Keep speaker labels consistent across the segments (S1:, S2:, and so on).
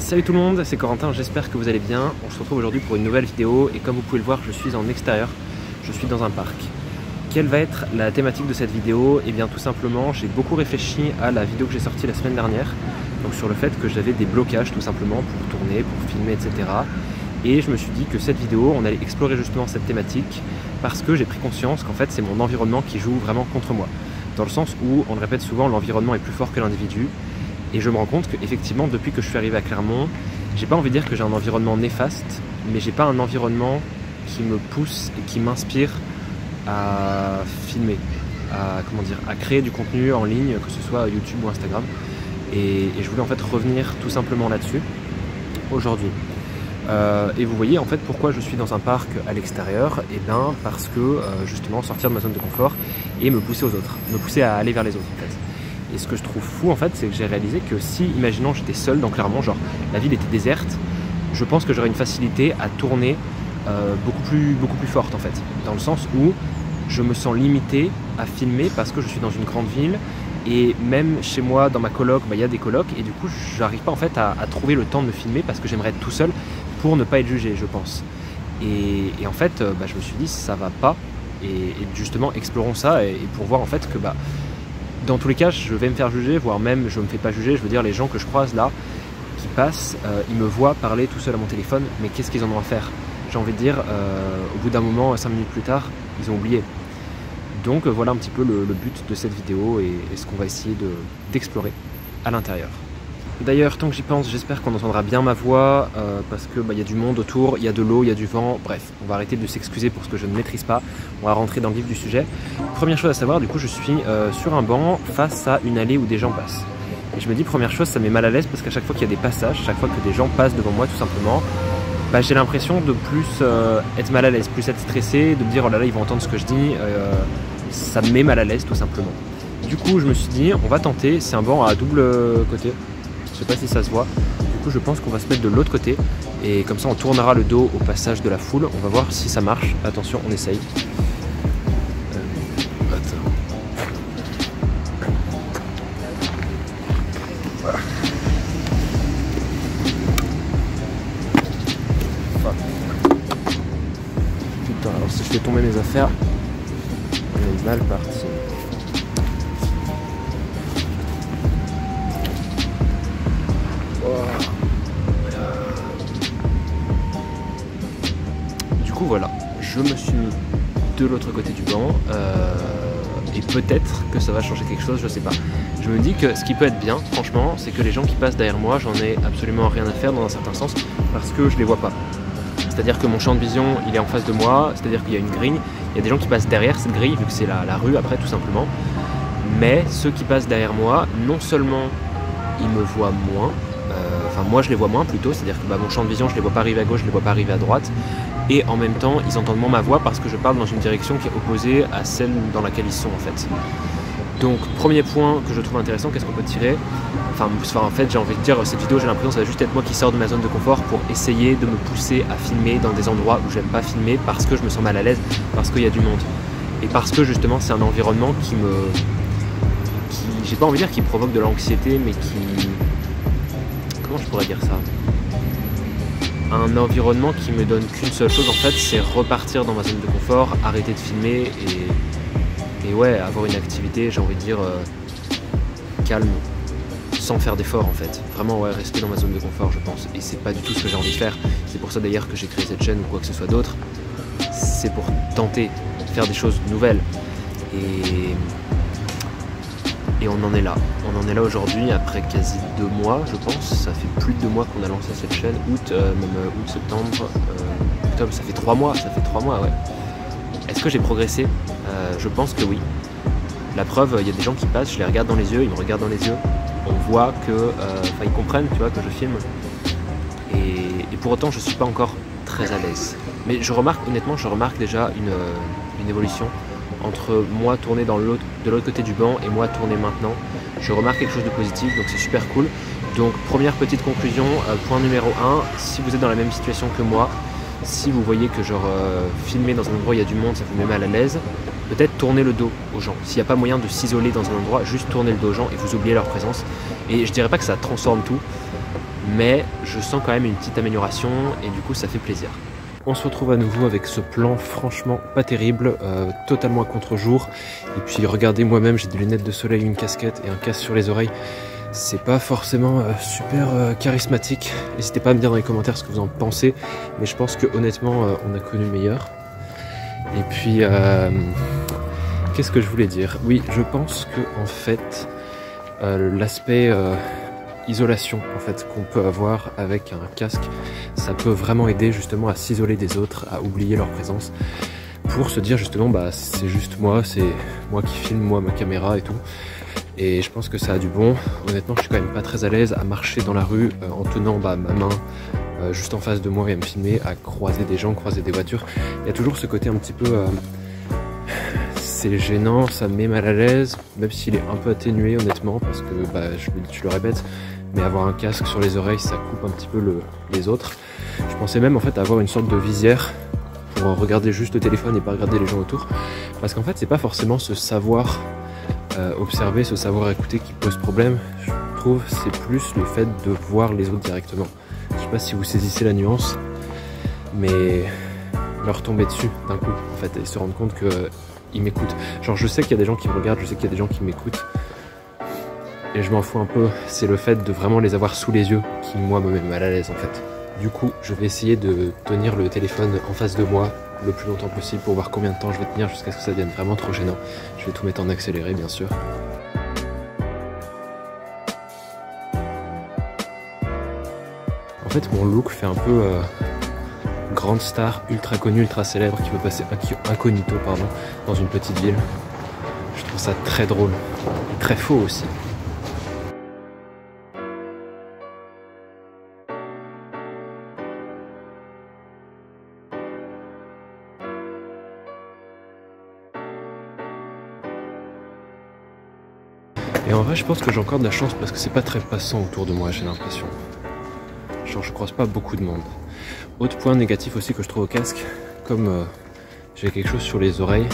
S1: Salut tout le monde, c'est Corentin, j'espère que vous allez bien. On se retrouve aujourd'hui pour une nouvelle vidéo et comme vous pouvez le voir, je suis en extérieur, je suis dans un parc. Quelle va être la thématique de cette vidéo? Eh bien tout simplement, j'ai beaucoup réfléchi à la vidéo que j'ai sortie la semaine dernière, donc sur le fait que j'avais des blocages tout simplement pour tourner, pour filmer, etc. Et je me suis dit que cette vidéo, on allait explorer justement cette thématique parce que j'ai pris conscience qu'en fait c'est mon environnement qui joue vraiment contre moi. Dans le sens où, on le répète souvent, l'environnement est plus fort que l'individu. Et je me rends compte qu'effectivement, depuis que je suis arrivé à Clermont, j'ai pas envie de dire que j'ai un environnement néfaste, mais j'ai pas un environnement qui me pousse et qui m'inspire à filmer, à créer du contenu en ligne, que ce soit YouTube ou Instagram. Et je voulais en fait revenir tout simplement là-dessus aujourd'hui. Et vous voyez en fait pourquoi je suis dans un parc à l'extérieur. Et bien parce que justement sortir de ma zone de confort et me pousser aux autres, me pousser à aller vers les autres en fait. Et ce que je trouve fou en fait, c'est que j'ai réalisé que si, imaginons j'étais seul dans Clermont, genre la ville était déserte, je pense que j'aurais une facilité à tourner beaucoup plus forte en fait. Dans le sens où je me sens limité à filmer parce que je suis dans une grande ville et même chez moi dans ma coloc, il y a des colocs et du coup j'arrive pas en fait à trouver le temps de me filmer parce que j'aimerais être tout seul pour ne pas être jugé, je pense. Et en fait, je me suis dit ça va pas et justement explorons ça et pour voir en fait que dans tous les cas, je vais me faire juger, voire même je me fais pas juger. Je veux dire, les gens que je croise là, qui passent, ils me voient parler tout seul à mon téléphone, mais qu'est-ce qu'ils en ont à faire? J'ai envie de dire, au bout d'un moment, 5 minutes plus tard, ils ont oublié. Donc voilà un petit peu le but de cette vidéo et ce qu'on va essayer d'explorer à l'intérieur. D'ailleurs, tant que j'y pense, j'espère qu'on entendra bien ma voix parce que y a du monde autour, il y a de l'eau, il y a du vent, bref, on va arrêter de s'excuser pour ce que je ne maîtrise pas, on va rentrer dans le vif du sujet. Première chose à savoir, du coup je suis sur un banc face à une allée où des gens passent. Et je me dis, première chose, ça met mal à l'aise parce qu'à chaque fois qu'il y a des passages, chaque fois que des gens passent devant moi tout simplement, j'ai l'impression de plus être mal à l'aise, plus être stressé, de me dire oh là là ils vont entendre ce que je dis, ça me met mal à l'aise tout simplement. Du coup je me suis dit, on va tenter, c'est un banc à double côté. Je sais pas si ça se voit, du coup je pense qu'on va se mettre de l'autre côté et comme ça on tournera le dos au passage de la foule, on va voir si ça marche, attention on essaye. Voilà. Putain, alors si je fais tomber mes affaires, on est mal parti. Du coup voilà, je me suis mis de l'autre côté du banc et peut-être que ça va changer quelque chose, je sais pas. Je me dis que ce qui peut être bien, franchement, c'est que les gens qui passent derrière moi, j'en ai absolument rien à faire dans un certain sens parce que je les vois pas. C'est-à-dire que mon champ de vision, il est en face de moi, c'est-à-dire qu'il y a une grille, il y a des gens qui passent derrière cette grille vu que c'est la rue après tout simplement. Mais ceux qui passent derrière moi, non seulement ils me voient moins, moi je les vois moins plutôt, c'est-à-dire que mon champ de vision je les vois pas arriver à gauche, je les vois pas arriver à droite et en même temps ils entendent moins ma voix parce que je parle dans une direction qui est opposée à celle dans laquelle ils sont en fait. Donc premier point que je trouve intéressant, qu'est-ce qu'on peut tirer? En fait j'ai envie de dire cette vidéo j'ai l'impression que ça va juste être moi qui sors de ma zone de confort pour essayer de me pousser à filmer dans des endroits où j'aime pas filmer parce que je me sens mal à l'aise, parce qu'il y a du monde et parce que justement c'est un environnement qui j'ai pas envie de dire qui provoque de l'anxiété mais qui... Comment je pourrais dire ça? Un environnement qui me donne qu'une seule chose en fait, c'est repartir dans ma zone de confort, arrêter de filmer et ouais, avoir une activité, j'ai envie de dire, calme, sans faire d'effort en fait. Vraiment ouais, rester dans ma zone de confort je pense. Et c'est pas du tout ce que j'ai envie de faire. C'est pour ça d'ailleurs que j'ai créé cette chaîne ou quoi que ce soit d'autre. C'est pour tenter de faire des choses nouvelles. Et on en est là. On en est là aujourd'hui après quasi 2 mois, je pense. Ça fait plus de 2 mois qu'on a lancé cette chaîne. Août, septembre, octobre, ça fait 3 mois. Ça fait 3 mois, ouais. Est-ce que j'ai progressé? Je pense que oui. La preuve, il y a des gens qui passent, je les regarde dans les yeux, ils me regardent dans les yeux. On voit que, ils comprennent, tu vois, que je filme. Et pour autant, je suis pas encore très à l'aise. Mais je remarque, honnêtement, déjà une évolution. Entre moi tourner de l'autre côté du banc et moi tourner maintenant, je remarque quelque chose de positif, donc c'est super cool. Donc première petite conclusion, point numéro 1, si vous êtes dans la même situation que moi, si vous voyez que filmer dans un endroit où il y a du monde ça vous met mal à l'aise, peut-être tourner le dos aux gens. S'il n'y a pas moyen de s'isoler dans un endroit, juste tourner le dos aux gens et vous oubliez leur présence. Et je dirais pas que ça transforme tout, mais je sens quand même une petite amélioration et du coup ça fait plaisir. On se retrouve à nouveau avec ce plan franchement pas terrible, totalement à contre-jour. Et puis regardez, moi-même j'ai des lunettes de soleil, une casquette et un casque sur les oreilles. C'est pas forcément super charismatique. N'hésitez pas à me dire dans les commentaires ce que vous en pensez. Mais je pense que honnêtement on a connu meilleur. Et puis qu'est-ce que je voulais dire? Oui, je pense que en fait l'aspect isolation en fait qu'on peut avoir avec un casque, ça peut vraiment aider justement à s'isoler des autres, à oublier leur présence, pour se dire justement bah c'est juste moi, c'est moi qui filme, moi ma caméra et tout. Et je pense que ça a du bon. Honnêtement je suis quand même pas très à l'aise à marcher dans la rue en tenant ma main juste en face de moi et à me filmer, à croiser des gens, croiser des voitures. Il y a toujours ce côté un petit peu c'est gênant, ça me met mal à l'aise, même s'il est un peu atténué honnêtement, parce que bah, je le répète, mais avoir un casque sur les oreilles ça coupe un petit peu les autres. Je pensais même en fait avoir une sorte de visière pour regarder juste le téléphone et pas regarder les gens autour, parce qu'en fait c'est pas forcément ce savoir observer, ce savoir écouter qui pose problème, je trouve c'est plus le fait de voir les autres directement. Je sais pas si vous saisissez la nuance, mais leur tomber dessus d'un coup en fait et se rendre compte que ils m'écoutent. Genre je sais qu'il y a des gens qui me regardent, je sais qu'il y a des gens qui m'écoutent et je m'en fous un peu, c'est le fait de vraiment les avoir sous les yeux qui moi me met mal à l'aise en fait. Du coup je vais essayer de tenir le téléphone en face de moi le plus longtemps possible pour voir combien de temps je vais tenir jusqu'à ce que ça devienne vraiment trop gênant. Je vais tout mettre en accéléré bien sûr. En fait mon look fait un peu grande star ultra connue, ultra célèbre qui veut passer incognito dans une petite ville. Je trouve ça très drôle et très faux aussi. Et en vrai je pense que j'ai encore de la chance parce que c'est pas très passant autour de moi, j'ai l'impression. Genre je croise pas beaucoup de monde. Autre point négatif aussi que je trouve au casque, comme j'ai quelque chose sur les oreilles,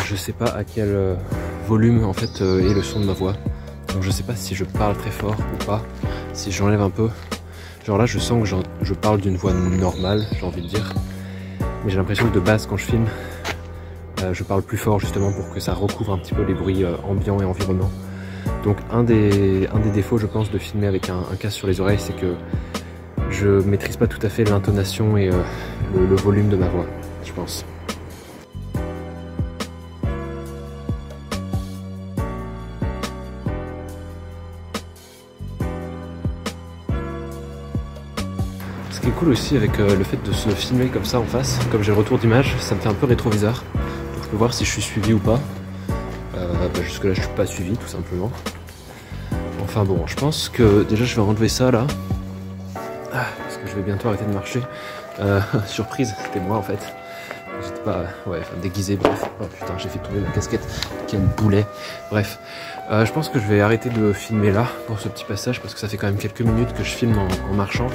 S1: je sais pas à quel volume en fait est le son de ma voix. Donc je sais pas si je parle très fort ou pas, si j'enlève un peu. Genre là je sens que je parle d'une voix normale, j'ai envie de dire. Mais j'ai l'impression que de base quand je filme, je parle plus fort justement pour que ça recouvre un petit peu les bruits ambiants et environnants. Donc un des défauts je pense de filmer avec un casque sur les oreilles, c'est que je maîtrise pas tout à fait l'intonation et le volume de ma voix, je pense. Ce qui est cool aussi avec le fait de se filmer comme ça en face, comme j'ai le retour d'image, ça me fait un peu rétroviseur. Donc je peux voir si je suis suivi ou pas. Jusque là je suis pas suivi tout simplement. Enfin bon, je pense que déjà je vais enlever ça là. Parce que je vais bientôt arrêter de marcher. Surprise, c'était moi en fait. J'étais pas déguisé, bref. Oh putain, j'ai fait tomber ma casquette. Quel boulet. Bref, je pense que je vais arrêter de filmer là pour ce petit passage parce que ça fait quand même quelques minutes que je filme en marchant.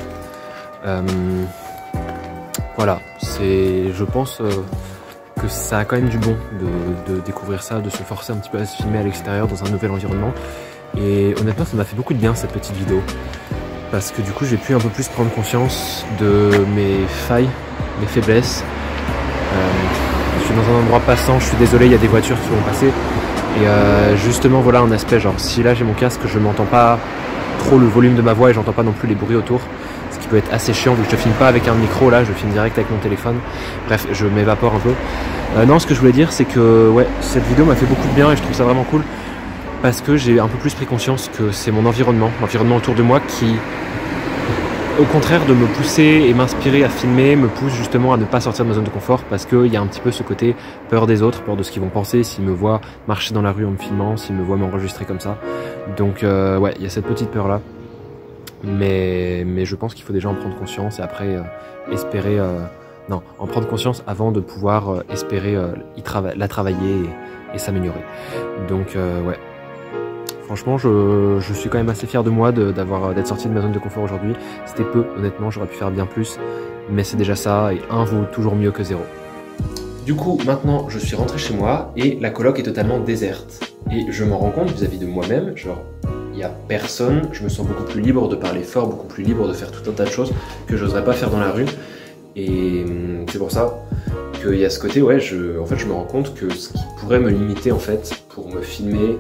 S1: Voilà, je pense que ça a quand même du bon de découvrir ça, de se forcer un petit peu à se filmer à l'extérieur dans un nouvel environnement. Et honnêtement, ça m'a fait beaucoup de bien cette petite vidéo. Parce que du coup j'ai pu un peu plus prendre conscience de mes failles, mes faiblesses. Je suis dans un endroit passant, je suis désolé, il y a des voitures qui vont passer. Et justement voilà un aspect, genre si là j'ai mon casque, je m'entends pas trop le volume de ma voix et j'entends pas non plus les bruits autour. Ce qui peut être assez chiant vu que je filme pas avec un micro là, je filme direct avec mon téléphone. Bref, je m'évapore un peu. Non, ce que je voulais dire c'est que ouais, cette vidéo m'a fait beaucoup de bien et je trouve ça vraiment cool. Parce que j'ai un peu plus pris conscience que c'est mon environnement, l'environnement autour de moi qui, au contraire de me pousser et m'inspirer à filmer, me pousse justement à ne pas sortir de ma zone de confort parce qu'il y a un petit peu ce côté peur des autres, peur de ce qu'ils vont penser s'ils me voient marcher dans la rue en me filmant, s'ils me voient m'enregistrer comme ça. Donc ouais, il y a cette petite peur là. Mais je pense qu'il faut déjà en prendre conscience et après espérer... non, en prendre conscience avant de pouvoir espérer la travailler et s'améliorer. Donc ouais. Franchement, je suis quand même assez fier de moi d'être sorti de ma zone de confort aujourd'hui. C'était peu, honnêtement, j'aurais pu faire bien plus. Mais c'est déjà ça, et 1 vaut toujours mieux que 0. Du coup, maintenant, je suis rentré chez moi, et la coloc est totalement déserte. Et je m'en rends compte vis-à-vis de moi-même, genre, il n'y a personne, je me sens beaucoup plus libre de parler fort, beaucoup plus libre de faire tout un tas de choses que j'oserais pas faire dans la rue. Et c'est pour ça qu'il y a ce côté, ouais, en fait, je me rends compte que ce qui pourrait me limiter en fait pour me filmer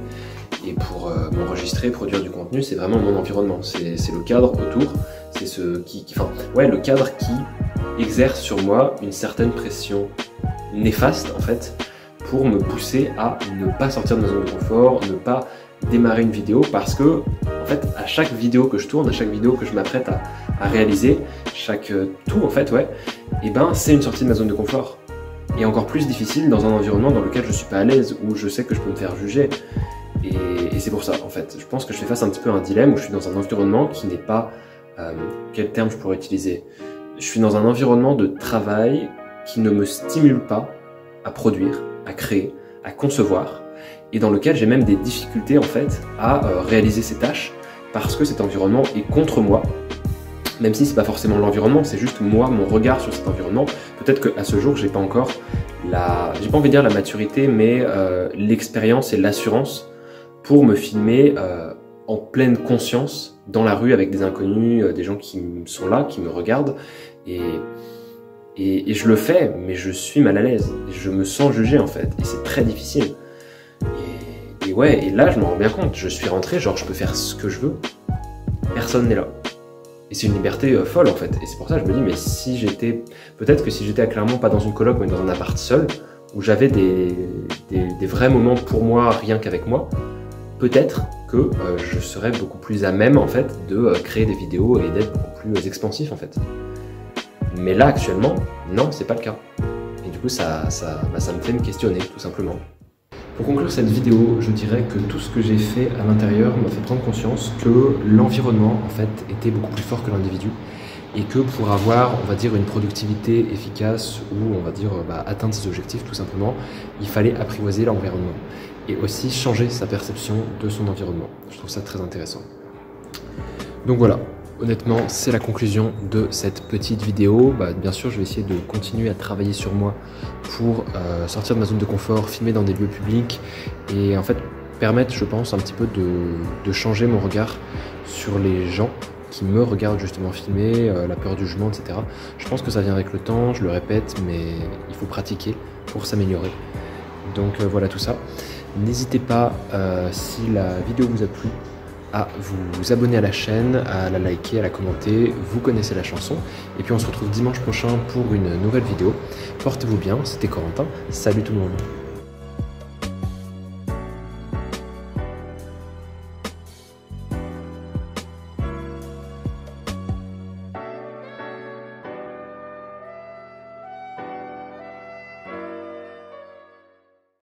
S1: et pour m'enregistrer, produire du contenu, c'est vraiment mon environnement, c'est le cadre autour, c'est le cadre qui exerce sur moi une certaine pression néfaste en fait, pour me pousser à ne pas sortir de ma zone de confort, ne pas démarrer une vidéo, parce que en fait, à chaque vidéo que je tourne, à chaque vidéo que je m'apprête à réaliser, chaque tout en fait, ouais, et ben c'est une sortie de ma zone de confort. Et encore plus difficile dans un environnement dans lequel je suis pas à l'aise, où je sais que je peux me faire juger. Et c'est pour ça, en fait. Je pense que je fais face un petit peu à un dilemme où je suis dans un environnement qui n'est pas... quel terme je pourrais utiliser? Je suis dans un environnement de travail qui ne me stimule pas à produire, à créer, à concevoir, et dans lequel j'ai même des difficultés, en fait, à réaliser ces tâches, parce que cet environnement est contre moi. Même si c'est pas forcément l'environnement, c'est juste moi, mon regard sur cet environnement. Peut-être qu'à ce jour, j'ai pas encore j'ai pas envie de dire la maturité, mais l'expérience et l'assurance pour me filmer en pleine conscience dans la rue avec des inconnus, des gens qui sont là, qui me regardent, et je le fais, mais je suis mal à l'aise, je me sens jugé en fait, et c'est très difficile. Et ouais, et là je m'en rends bien compte, je suis rentré, genre je peux faire ce que je veux, personne n'est là. Et c'est une liberté folle en fait, et c'est pour ça que je me dis, mais si j'étais, peut-être que si j'étais clairement pas dans une coloc, mais dans un appart seul, où j'avais des vrais moments pour moi, rien qu'avec moi, peut-être que je serais beaucoup plus à même en fait de créer des vidéos et d'être beaucoup plus expansif en fait. Mais là actuellement, non, c'est pas le cas. Et du coup ça me fait me questionner tout simplement. Pour conclure cette vidéo, je dirais que tout ce que j'ai fait à l'intérieur m'a fait prendre conscience que l'environnement en fait était beaucoup plus fort que l'individu, et que pour avoir, on va dire, une productivité efficace ou on va dire atteindre ses objectifs tout simplement, il fallait apprivoiser l'environnement et aussi changer sa perception de son environnement. Je trouve ça très intéressant. Donc voilà, honnêtement, c'est la conclusion de cette petite vidéo. Bien sûr, je vais essayer de continuer à travailler sur moi pour sortir de ma zone de confort, filmer dans des lieux publics et en fait permettre, je pense, un petit peu de changer mon regard sur les gens qui me regardent justement filmer, la peur du jugement, etc. Je pense que ça vient avec le temps, je le répète, mais il faut pratiquer pour s'améliorer. Donc voilà tout ça. N'hésitez pas, si la vidéo vous a plu, à vous abonner à la chaîne, à la liker, à la commenter. Vous connaissez la chanson. Et puis on se retrouve dimanche prochain pour une nouvelle vidéo. Portez-vous bien, c'était Corentin. Salut tout le monde.